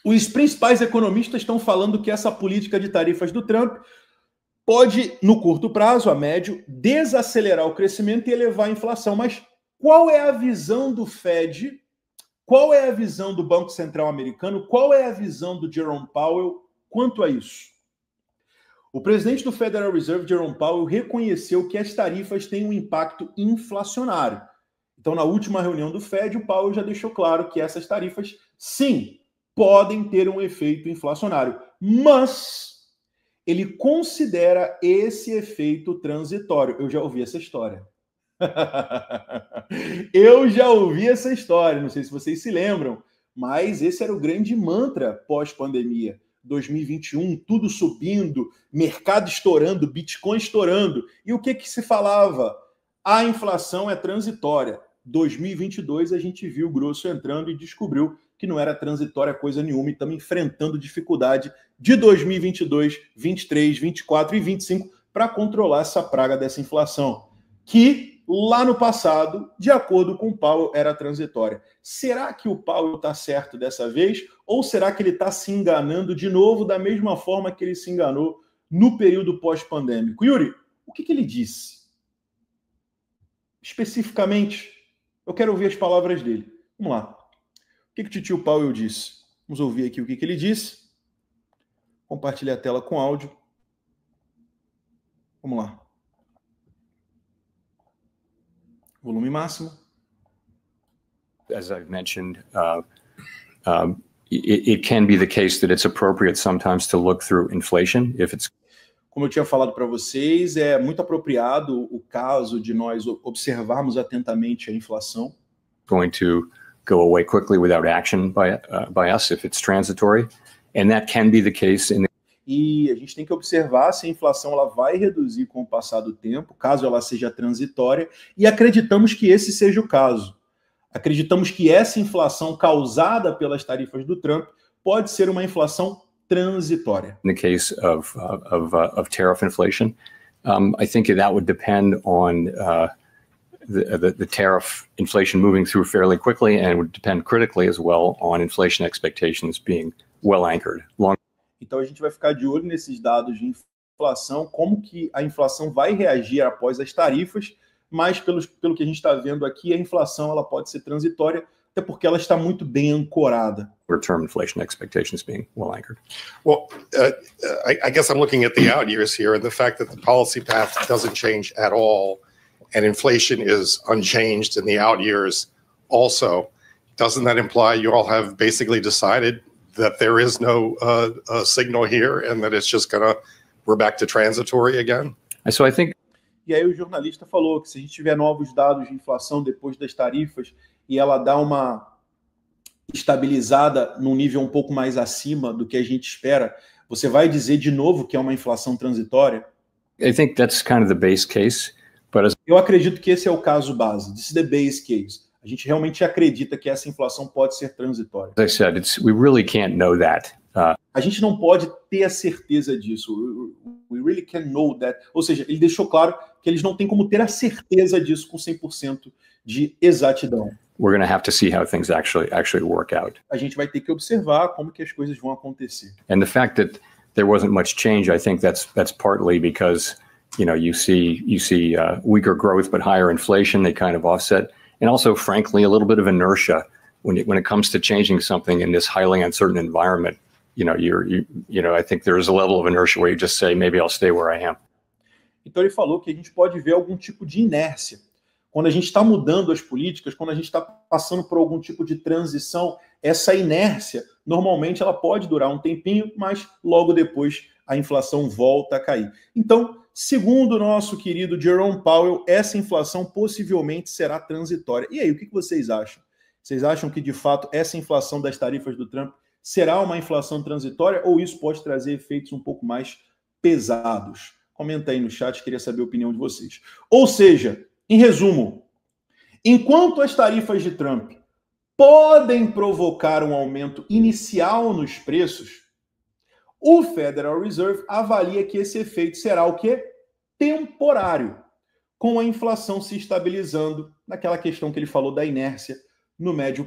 Os principais economistas estão falando que essa política de tarifas do Trump pode, no curto prazo, a médio, desacelerar o crescimento e elevar a inflação. Mas qual é a visão do Fed? Qual é a visão do Banco Central americano? Qual é a visão do Jerome Powell quanto a isso? O presidente do Federal Reserve, Jerome Powell, reconheceu que as tarifas têm um impacto inflacionário. Então, na última reunião do Fed, o Powell já deixou claro que essas tarifas, sim, podem ter um efeito inflacionário, mas ele considera esse efeito transitório. Eu já ouvi essa história. Eu já ouvi essa história, não sei se vocês se lembram, mas esse era o grande mantra pós-pandemia. 2021, tudo subindo, mercado estourando, Bitcoin estourando. E o que se falava? A inflação é transitória. 2022 a gente viu o grosso entrando e descobriu que não era transitória coisa nenhuma e estamos enfrentando dificuldade de 2022, 23, 24 e 25 para controlar essa praga dessa inflação, que lá no passado, de acordo com o Powell, era transitória. Será que o Powell está certo dessa vez? Ou será que ele está se enganando de novo da mesma forma que ele se enganou no período pós-pandêmico? Yuri, o que ele disse? Especificamente, eu quero ouvir as palavras dele. Vamos lá. O que o tio Powell disse? Vamos ouvir aqui o que ele disse. Compartilhar a tela com áudio. Vamos lá. Volume máximo. As I've mentioned, it can be the case that it's appropriate sometimes to look through inflation if it's. Como eu tinha falado para vocês, é muito apropriado o caso de nós observarmos atentamente a inflação. Going to go away quickly without action by us if it's transitory, and that can be the case in. E a gente tem que observar se a inflação ela vai reduzir com o passar do tempo, caso ela seja transitória, e acreditamos que esse seja o caso. Acreditamos que essa inflação causada pelas tarifas do Trump pode ser uma inflação transitória. In the case of tariff inflation, I think that would depend on the tariff inflation moving through fairly quickly, and it would depend critically as well on inflation expectations being well anchored. Então a gente vai ficar de olho nesses dados de inflação, como que a inflação vai reagir após as tarifas, mas pelo que a gente está vendo aqui, a inflação ela pode ser transitória, até porque ela está muito bem ancorada. Term inflation expectations being well anchored. Well, I guess I'm looking at the out years here, and the fact that the policy path doesn't change at all, and inflation is unchanged in the out years also, doesn't that imply you all have basically decided that there is no signal here and that it's just we're back to transitory again? So I think. E aí o jornalista falou que se a gente tiver novos dados de inflação depois das tarifas e ela dá uma estabilizada num nível um pouco mais acima do que a gente espera, você vai dizer de novo que é uma inflação transitória? I think that's kind of the base case, but eu acredito que esse é o caso base. This is the base case. A gente realmente acredita que essa inflação pode ser transitória. As I said, we really can't know that. A gente não pode ter a certeza disso. We really can't know that. Ou seja, ele deixou claro que eles não têm como ter a certeza disso com 100% de exatidão. We're going to have to see how things actually work out. A gente vai ter que observar como que as coisas vão acontecer. And the fact that there wasn't much change, I think that's partly because you see weaker growth but higher inflation. They kind of offset. And also, frankly, a little bit of inertia when it comes to changing something in this highly uncertain environment. I think there is a level of inertia where you just say, maybe I'll stay where I am. Então ele falou que a gente pode ver algum tipo de inércia. Quando a gente está mudando as políticas, quando a gente está passando por algum tipo de transição, essa inércia, normalmente ela pode durar um tempinho, mas logo depois a inflação volta a cair. Então, segundo o nosso querido Jerome Powell, essa inflação possivelmente será transitória. E aí, o que vocês acham? Vocês acham que, de fato, essa inflação das tarifas do Trump será uma inflação transitória ou isso pode trazer efeitos um pouco mais pesados? Comenta aí no chat, queria saber a opinião de vocês. Ou seja, em resumo, enquanto as tarifas de Trump podem provocar um aumento inicial nos preços, o Federal Reserve avalia que esse efeito será o quê? Temporário, com a inflação se estabilizando naquela questão que ele falou da inércia no médio